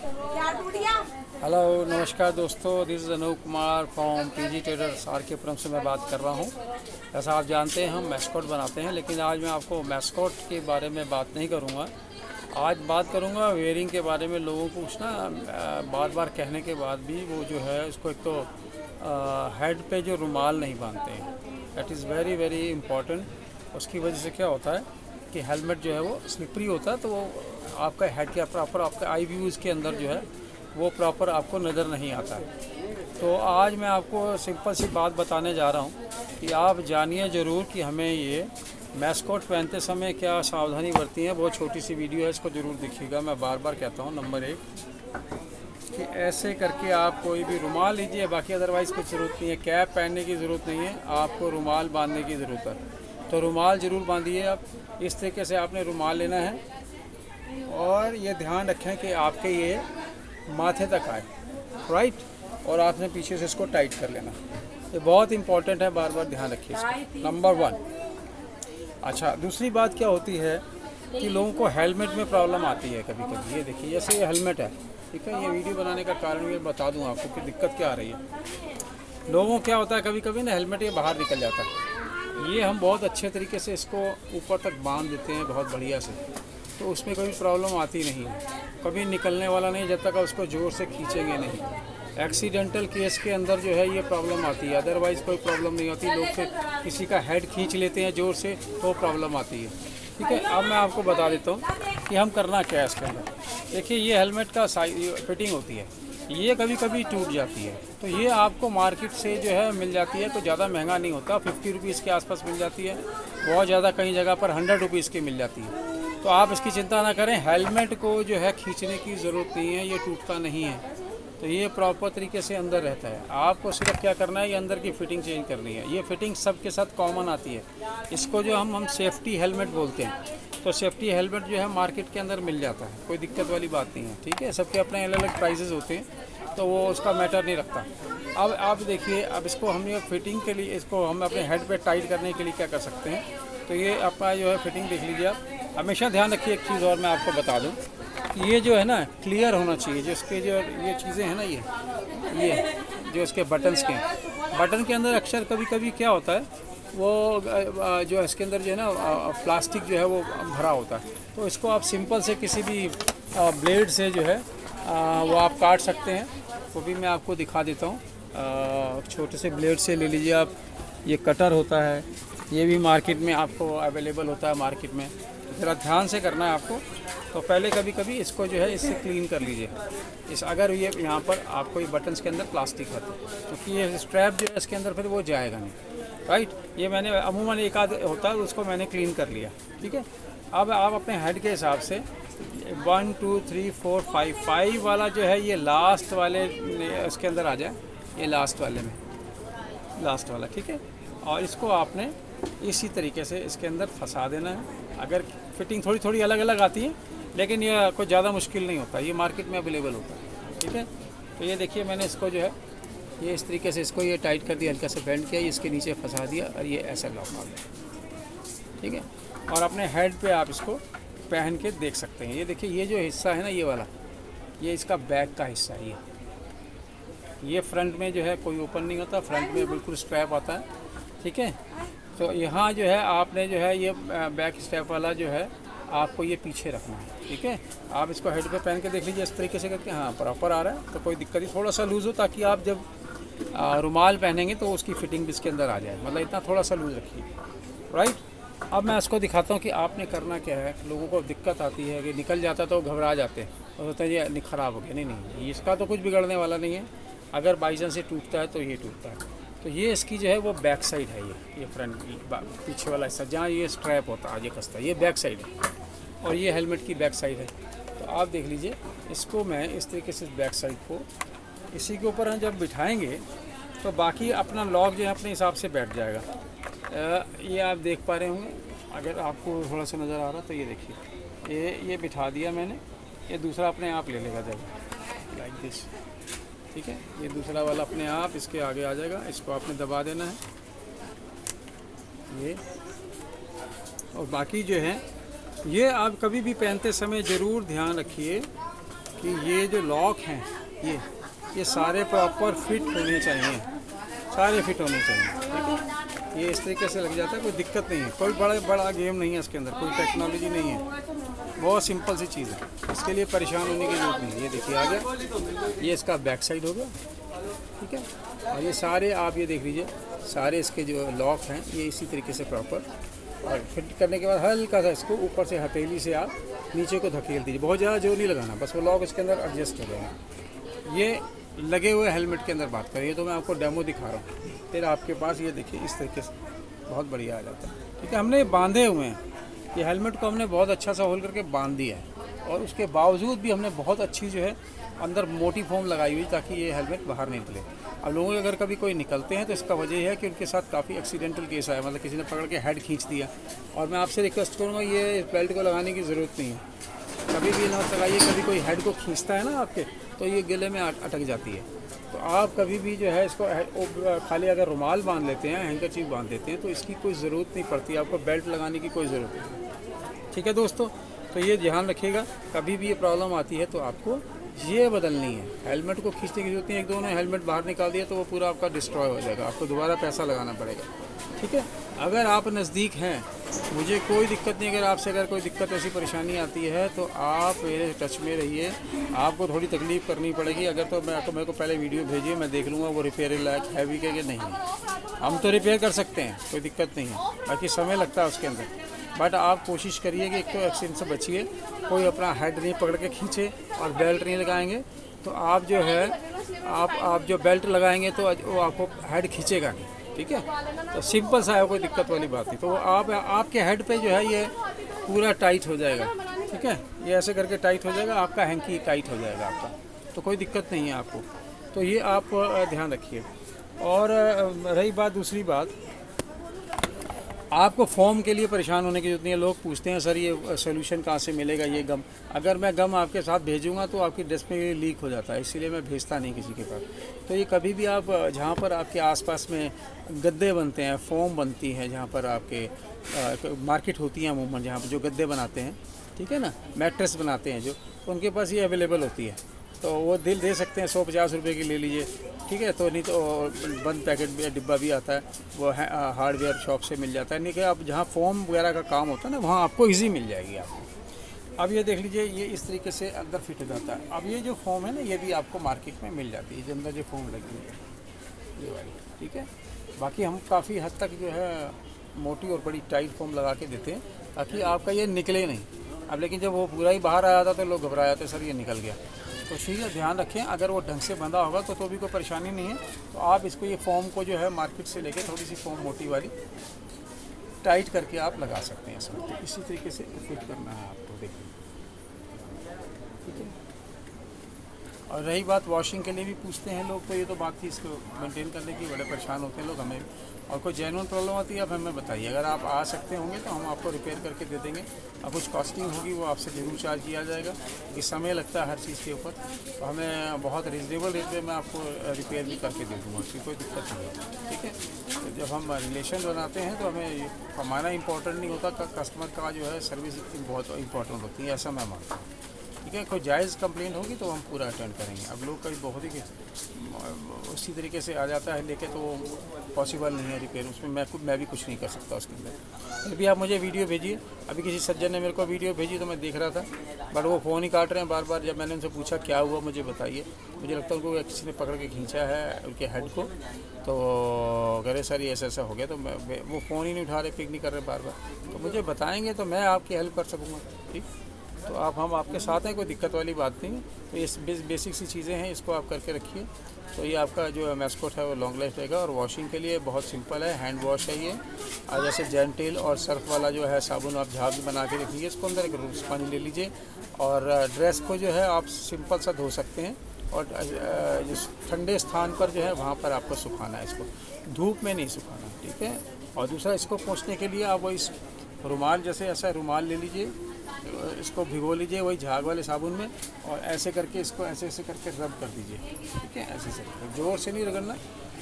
Hello नमस्कार दोस्तों, this is Anoop Kumar from PG traders आर.के.पुरम से मैं बात कर रहा हूँ। जैसा आप जानते हैं हम मैस्कॉट बनाते हैं, लेकिन आज मैं आपको मैस्कॉट के बारे में बात नहीं करूँगा। आज बात करूँगा वेयरिंग के बारे में। लोगों को कुछ ना बार बार कहने के बाद भी वो जो है उसको एक तो हेड पे जो रुमाल नहीं बांधते हैं, that is very very important. उसकी वजह से क्या होता है कि हेलमेट जो है वो स्लिपरी होता है, तो वो आपका हेड के प्रॉपर आपके आई व्यूज़ के अंदर जो है वो प्रॉपर आपको नज़र नहीं आता है। तो आज मैं आपको सिंपल सी बात बताने जा रहा हूँ कि आप जानिए ज़रूर कि हमें ये मैस्कॉट पहनते समय क्या सावधानी बरती है। बहुत छोटी सी वीडियो है, इसको ज़रूर देखिएगा। मैं बार बार कहता हूँ, नंबर 1 कि ऐसे करके आप कोई भी रुमाल लीजिए, बाकी अदरवाइज़ कुछ ज़रूरत नहीं है। कैप पहनने की ज़रूरत नहीं है, आपको रुमाल बांधने की ज़रूरत है, तो रुमाल ज़रूर बांधिए। आप इस तरीके से आपने रुमाल लेना है और ये ध्यान रखें कि आपके ये माथे तक आए, राइट, और आपने पीछे से इसको टाइट कर लेना। ये बहुत इंपॉर्टेंट है, बार बार ध्यान रखिए इसको, नंबर 1। अच्छा, दूसरी बात क्या होती है कि लोगों को हेलमेट में प्रॉब्लम आती है कभी कभी। ये देखिए, जैसे ये हेलमेट है, ठीक है। ये वीडियो बनाने का कारण ये बता दूं आपको कि दिक्कत क्या आ रही है। लोगों को क्या होता है कभी कभी ना, हेलमेट ये बाहर निकल जाता है। ये हम बहुत अच्छे तरीके से इसको ऊपर तक बांध देते हैं बहुत बढ़िया से, तो उसमें कोई प्रॉब्लम आती नहीं है, कभी निकलने वाला नहीं जब तक आप उसको ज़ोर से खींचेंगे नहीं। एक्सीडेंटल केस के अंदर जो है ये प्रॉब्लम आती है, अदरवाइज़ कोई प्रॉब्लम नहीं होती। लोग से किसी का हेड खींच लेते हैं ज़ोर से तो प्रॉब्लम आती है, ठीक है। अब मैं आपको बता देता हूँ कि हम करना क्या है इसके अंदर। देखिए, ये हेलमेट का फिटिंग होती है, ये कभी कभी टूट जाती है, तो ये आपको मार्केट से जो है मिल जाती है। तो ज़्यादा महंगा नहीं होता, 50 रुपीज़ के आसपास मिल जाती है। बहुत ज़्यादा कई जगह पर 100 रुपीज़ की मिल जाती है। तो आप इसकी चिंता ना करें, हेलमेट को जो है खींचने की ज़रूरत नहीं है, ये टूटता नहीं है। तो ये प्रॉपर तरीके से अंदर रहता है। आपको सिर्फ क्या करना है, ये अंदर की फ़िटिंग चेंज करनी है। ये फ़िटिंग सबके साथ कॉमन आती है। इसको जो हम सेफ्टी हेलमेट बोलते हैं, तो सेफ्टी हेलमेट जो है मार्केट के अंदर मिल जाता है, कोई दिक्कत वाली बात नहीं है, ठीक है। सबके अपने अलग अलग प्राइजेज़ होते हैं, तो वो उसका मैटर नहीं रखता। अब आप देखिए, अब इसको हम ये फिटिंग के लिए, इसको हम अपने हेड पे टाइट करने के लिए क्या कर सकते हैं। तो ये आपका जो है फिटिंग देख लीजिए आप। हमेशा ध्यान रखिए एक चीज़ और मैं आपको बता दूं कि ये जो है ना क्लियर होना चाहिए। जो इसके जो ये चीज़ें हैं ना, ये जो इसके बटन के अंदर अक्सर कभी कभी क्या होता है, वो जो इसके अंदर जो है ना प्लास्टिक जो है वो भरा होता है। तो इसको आप सिंपल से किसी भी ब्लेड से जो है वो आप काट सकते हैं। वो भी मैं आपको दिखा देता हूँ। छोटे से ब्लेड से ले लीजिए आप। ये कटर होता है, ये भी मार्केट में आपको अवेलेबल होता है मार्केट में। ज़रा ध्यान से करना है आपको। तो पहले कभी कभी इसको जो है इससे क्लीन कर लीजिए। अगर ये यहाँ पर आपको ये बटन्स के अंदर प्लास्टिक है, क्योंकि ये स्ट्रैप जो है इसके अंदर फिर वो जाएगा नहीं, राइट। ये मैंने अमूमन एक आध होता है, उसको मैंने क्लीन कर लिया, ठीक है। अब आप अपने हेड के हिसाब से 1 2 3 4 5 वाला जो है ये लास्ट वाले इसके अंदर आ जाए, ये लास्ट वाले में, लास्ट वाला, ठीक है। और इसको आपने इसी तरीके से इसके अंदर फंसा देना है। अगर फिटिंग थोड़ी थोड़ी अलग अलग आती है, लेकिन ये कोई ज़्यादा मुश्किल नहीं होता, ये मार्केट में अवेलेबल होता है, ठीक है। तो ये देखिए, मैंने इसको जो है ये इस तरीके से इसको ये टाइट कर दिया, हल्का से बेंड किया, इसके नीचे फंसा दिया और ये ऐसा लॉक आ गया, ठीक है। और अपने हेड पे आप इसको पहन के देख सकते हैं। ये देखिए, ये जो हिस्सा है ना, ये वाला, ये इसका बैक का हिस्सा है। ये फ्रंट में जो है कोई ओपन नहीं होता, फ्रंट में बिल्कुल स्ट्रैप आता है, ठीक है। तो यहाँ जो है आपने जो है ये बैक स्ट्रैप वाला जो है आपको ये पीछे रखना है, ठीक है। आप इसको हेड पे पहन के देख लीजिए इस तरीके से करके, हाँ प्रॉपर आ रहा है, तो कोई दिक्कत नहीं। थोड़ा सा लूज़ हो ताकि आप जब रुमाल पहनेंगे तो उसकी फ़िटिंग भी इसके अंदर आ जाए, मतलब इतना थोड़ा सा लूज़ रखिए, राइट। अब मैं इसको दिखाता हूँ कि आपने करना क्या है। लोगों को दिक्कत आती है कि निकल जाता तो घबरा जाते हैं और होता है ये ख़राब हो गया। नहीं, इसका तो कुछ बिगड़ने वाला नहीं है। अगर बाई चांस से टूटता है तो ये टूटता है। तो ये इसकी जो है वो बैक साइड है, ये फ्रंट की पीछे वाला हिस्सा जहाँ ये स्ट्रैप होता है, ये कसता है, ये बैक साइड है, और ये हेलमेट की बैक साइड है। तो आप देख लीजिए, इसको मैं इस तरीके से बैक साइड को इसी के ऊपर हम जब बिठाएंगे तो बाकी अपना लॉक जो है अपने हिसाब से बैठ जाएगा। ये आप देख पा रहे होंगे, अगर आपको थोड़ा सा नज़र आ रहा तो ये देखिए, ये बिठा दिया मैंने, ये दूसरा अपने आप ले लेगा जगह, लाइक दिस, ठीक है। ये दूसरा वाला अपने आप इसके आगे आ जाएगा, इसको आपने दबा देना है ये। और बाकी जो है ये आप कभी भी पहनते समय ज़रूर ध्यान रखिए कि ये जो लॉक हैं ये सारे प्रॉपर फिट होने चाहिए, सारे फिट होने चाहिए, ठीक है। ये इस तरीके से लग जाता है, कोई दिक्कत नहीं है, कोई बड़ा गेम नहीं है इसके अंदर, कोई टेक्नोलॉजी नहीं है, बहुत सिंपल सी चीज़ है, इसके लिए परेशान होने की जरूरत नहीं है। ये देखिए आ गया, ये इसका बैक साइड हो गया, ठीक है। और ये सारे आप ये देख लीजिए, सारे इसके जो लॉक हैं ये इसी तरीके से प्रॉपर, और फिट करने के बाद हल्का सा इसको ऊपर से हथेली से आप नीचे को धकेल दीजिए, बहुत ज़्यादा जोर नहीं लगाना, बस वो लॉक इसके अंदर एडजस्ट हो जाएगा। ये लगे हुए हेलमेट के अंदर बात करें, ये तो मैं आपको डेमो दिखा रहा हूँ। फिर आपके पास ये देखिए इस तरीके से बहुत बढ़िया आ जाता है, ठीक है। हमने बांधे हुए हैं, ये हेलमेट को हमने बहुत अच्छा सा होल करके बांध दिया है, और उसके बावजूद भी हमने बहुत अच्छी जो है अंदर मोटी फोम लगाई हुई ताकि ये हेलमेट बाहर नहीं निकले। अब लोगों के अगर कभी कोई निकलते हैं तो इसका वजह है कि उनके साथ काफ़ी एक्सीडेंटल केस आया, मतलब किसी ने पकड़ के हेड खींच दिया। और मैं आपसे रिक्वेस्ट करूँगा, ये बेल्ट को लगाने की ज़रूरत नहीं है, कभी भी ना लगाइए। कभी कोई हेड को खींचता है ना आपके, तो ये गले में अटक जाती है। तो आप कभी भी जो है इसको खाली अगर रुमाल बांध लेते हैं, हैंकरचीफ बांध देते हैं, तो इसकी कोई ज़रूरत नहीं पड़ती, आपको बेल्ट लगाने की कोई ज़रूरत नहीं, ठीक है दोस्तों। तो ये ध्यान रखिएगा, कभी भी ये प्रॉब्लम आती है तो आपको ये बदलनी है, हेलमेट को खींचने की जरूरत नहीं है। एक दो ने हेलमेट बाहर निकाल दिया तो वो पूरा आपका डिस्ट्रॉय हो जाएगा, आपको दोबारा पैसा लगाना पड़ेगा, ठीक है। अगर आप नज़दीक हैं, मुझे कोई दिक्कत नहीं, अगर आपसे अगर कोई दिक्कत ऐसी परेशानी आती है तो आप मेरे टच में रहिए, आपको थोड़ी तकलीफ़ करनी पड़ेगी। अगर तो मेरे को पहले वीडियो भेजिए, मैं देख लूँगा वो रिपेयर लायक है भी कि नहीं है। हम तो रिपेयर कर सकते हैं, कोई दिक्कत नहीं है, बाकी समय लगता है उसके अंदर। बट आप कोशिश करिए कि एक तो एक्सीडेंट से बचिए, कोई अपना हेड नहीं पकड़ के खींचे, और बेल्ट नहीं लगाएंगे तो आप जो है आप जो बेल्ट लगाएंगे तो वो आपको हेड खींचेगा नहीं, ठीक है। तो सिंपल सा है, कोई दिक्कत वाली बात नहीं। तो आप आपके हेड पे जो है ये पूरा टाइट हो जाएगा, ठीक है। ये ऐसे करके टाइट हो जाएगा, आपका हैंकी टाइट हो जाएगा आपका, तो कोई दिक्कत नहीं है आपको। तो ये आप ध्यान रखिए। और रही बात दूसरी बात, आपको फॉर्म के लिए परेशान होने की जरूरत नहीं है। लोग पूछते हैं सर ये सोल्यूशन कहाँ से मिलेगा, ये गम, अगर मैं गम आपके साथ भेजूंगा तो आपकी ड्रेस में ये लीक हो जाता है, इसीलिए मैं भेजता नहीं किसी के पास। तो ये कभी भी आप जहाँ पर आपके आसपास में गद्दे बनते हैं, फॉर्म बनती है, जहाँ पर आपके मार्केट होती है अमूमन, जहाँ पर जो गद्दे बनाते हैं, ठीक है ना, मैट्रेस बनाते हैं जो, तो उनके पास ये अवेलेबल होती है, तो वो दिल दे सकते हैं, 150 रुपये की ले लीजिए, ठीक है। तो नहीं तो बंद पैकेट भी डिब्बा भी आता है, वो हार्डवेयर शॉप से मिल जाता है। नहीं कि आप जहाँ फॉर्म वगैरह का काम होता है ना, वहाँ आपको इजी मिल जाएगी आपको। अब ये देख लीजिए, ये इस तरीके से अंदर फिट हो जाता है। अब ये जो फॉर्म है ना, ये भी आपको मार्केट में मिल जाती है, जो अंदर जो फॉर्म लगी हुई है ये वाली, ठीक है। बाकी हम काफ़ी हद तक जो है मोटी और बड़ी टाइट फॉर्म लगा के देते हैं ताकि आपका ये निकले नहीं। अब लेकिन जब वो पूरा ही बाहर आया था तो लोग घबरा जाते, सर ये निकल गया। तो ठीक है, ध्यान रखें, अगर वो ढंग से बंधा होगा तो भी कोई परेशानी नहीं है। तो आप इसको ये फॉर्म को जो है मार्केट से लेके थोड़ी सी फॉर्म मोटी वाली टाइट करके आप लगा सकते हैं इसमें। तो इसी तरीके से फिट करना है आपको, देखिए, ठीक है। और रही बात वॉशिंग के लिए भी पूछते हैं लोग, तो ये तो बात थी, इसको मेंटेन करने की बड़े परेशान होते हैं लोग हमें। और कोई जेन्युइन प्रॉब्लम आती है आप हमें बताइए, अगर आप आ सकते होंगे तो हम आपको रिपेयर करके दे देंगे। अब कुछ कॉस्टिंग होगी वो आपसे ज़रूर चार्ज किया जाएगा, कि समय लगता है हर चीज़ के ऊपर। तो हमें बहुत रिजनेबल रेट में मैं आपको रिपेयर भी करके दे दूँगा, उसकी कोई दिक्कत नहीं है, ठीक है। तो जब हम रिलेशन बनाते हैं तो हमें कमाना इंपॉर्टेंट नहीं होता, कस्टमर का जो है सर्विस बहुत इंपॉर्टेंट होती है, ऐसा मैं मानता हूँ, ठीक है। कोई जायज़ कंप्लेंट होगी तो हम पूरा अटेंड करेंगे। अब लोग कभी बहुत ही उसी तरीके से आ जाता है लेके, तो पॉसिबल नहीं है रिपेयर, उसमें मैं भी कुछ नहीं कर सकता उसके अंदर। अभी आप मुझे वीडियो भेजिए, अभी किसी सज्जन ने मेरे को वीडियो भेजी तो मैं देख रहा था, बट वो फ़ोन ही काट रहे हैं बार बार। जब मैंने उनसे पूछा क्या हुआ मुझे बताइए, मुझे लगता है उनको किसी ने पकड़ के खींचा है उनके हेड को, तो कह रहे सर ये ऐसा हो गया। तो वो फ़ोन ही नहीं उठा रहे, पिक नहीं कर रहे बार बार। तो मुझे बताएँगे तो मैं आपकी हेल्प कर सकूँगा, ठीक। तो हम आपके साथ हैं, कोई दिक्कत वाली बात नहीं है। तो ये बेसिक सी चीज़ें हैं, इसको आप करके रखिए। तो ये आपका जो मैस्कोट है वो लॉन्ग लाइफ रहेगा। और वॉशिंग के लिए बहुत सिंपल है, हैंड वॉश है ये। और जैसे जेंटेल और सर्फ वाला जो है साबुन, आप झाग बना के रखिए, इसको अंदर एक रोज़ पानी ले लीजिए। और ड्रेस को जो है आप सिंपल सा धो सकते हैं, और जिस ठंडे स्थान पर जो है वहाँ पर आपको सुखाना है, इसको धूप में नहीं सुखाना, ठीक है। और दूसरा, इसको पोंछने के लिए आप इस रुमाल, जैसे ऐसा रुमाल ले लीजिए, इसको भिगो लीजिए वही झाग वाले साबुन में, और ऐसे करके इसको ऐसे ऐसे करके रब कर दीजिए, ठीक है। ऐसे से ज़ोर से नहीं रगड़ना,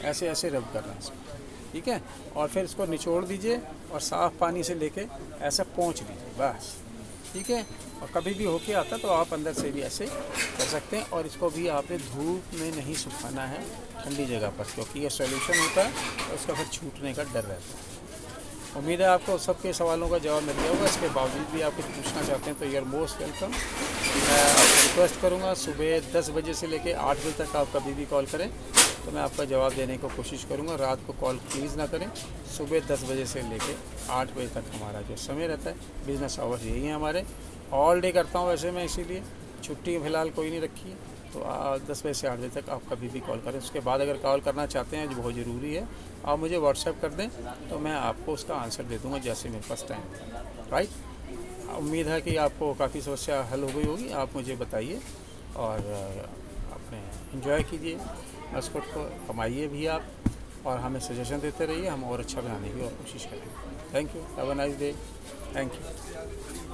ऐसे ऐसे रब करना है इसको, ठीक है। और फिर इसको निचोड़ दीजिए और साफ़ पानी से लेके ऐसा पोंछ लीजिए, बस ठीक है। और कभी भी होके आता तो आप अंदर से भी ऐसे कर सकते हैं। और इसको भी आपने धूप में नहीं सुखाना है, ठंडी जगह पर, क्योंकि ये सॉल्यूशन होता है तो उसका फिर छूटने का डर रहता है। उम्मीद है आपको सबके सवालों का जवाब मिल गया होगा। इसके बावजूद भी आप कुछ पूछना चाहते हैं तो यू आर मोस्ट वेलकम। मैं आपको रिक्वेस्ट करूँगा सुबह 10 बजे से लेकर 8 बजे तक आप कभी भी कॉल करें तो मैं आपका जवाब देने को कोशिश करूँगा। रात को कॉल प्लीज़ ना करें। सुबह 10 बजे से लेकर 8 बजे तक हमारा जो समय रहता है, बिज़नेस आवर्स यही है हमारे। ऑल डे करता हूँ वैसे मैं, इसीलिए छुट्टी फ़िलहाल कोई नहीं रखी है। तो 10 बजे से 8 बजे तक आप कभी भी कॉल करें। उसके बाद अगर कॉल करना चाहते हैं जो बहुत ज़रूरी है, आप मुझे व्हाट्सएप कर दें तो मैं आपको उसका आंसर दे दूँगा जैसे मेरे पास टाइम, राइट। उम्मीद है कि आपको काफ़ी समस्या हल हो गई होगी। आप मुझे बताइए और अपने एंजॉय कीजिए मैस्कॉट को, कमाइए भी आप, और हमें सजेशन देते रहिए, हम और अच्छा बनाने की और कोशिश करेंगे। Thank you, have a nice day, thank you.